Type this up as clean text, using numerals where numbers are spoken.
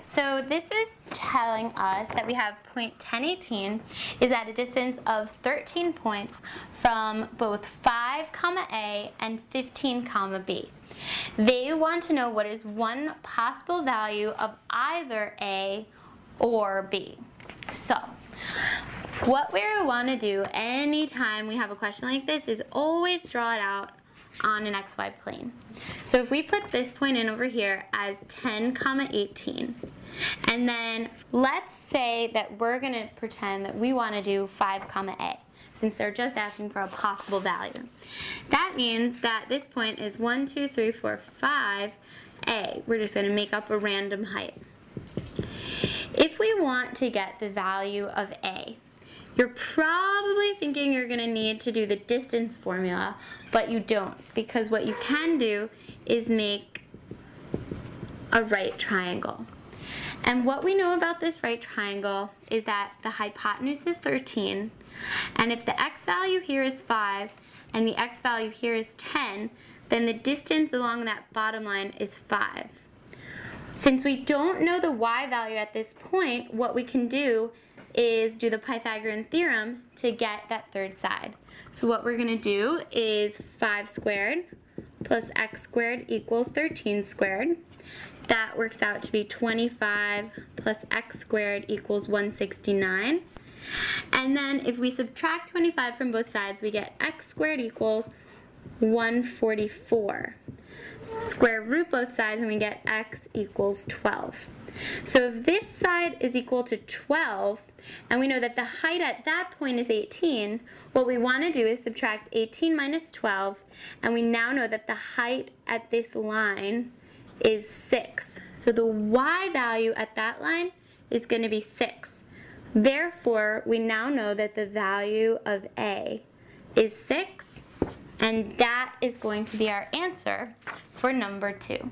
So this is telling us that we have point 1018 is at a distance of 13 points from both 5, comma A and 15, comma B. They want to know what is one possible value of either A or B. So what we want to do anytime we have a question like this is always draw it out on an xy plane. So if we put this point in over here as 10, comma 18, and then let's say that we're going to pretend that we want to do 5, comma A, since they're just asking for a possible value. That means that this point is 1, 2, 3, 4, 5, A. We're just going to make up a random height. If we want to get the value of A, you're probably thinking you're going to need to do the distance formula, but you don't, because what you can do is make a right triangle. And what we know about this right triangle is that the hypotenuse is 13, and if the x value here is 5 and the x value here is 10, then the distance along that bottom line is 5. Since we don't know the y value at this point, what we can do is do the Pythagorean theorem to get that third side. So what we're going to do is 5 squared plus x squared equals 13 squared. That works out to be 25 plus x squared equals 169. And then if we subtract 25 from both sides, we get x squared equals 144. Square root both sides and we get x equals 12. So if this side is equal to 12, and we know that the height at that point is 18, what we want to do is subtract 18 minus 12, and we now know that the height at this line is 6. So the y value at that line is going to be 6. Therefore, we now know that the value of A is 6, and that is going to be our answer for number 2.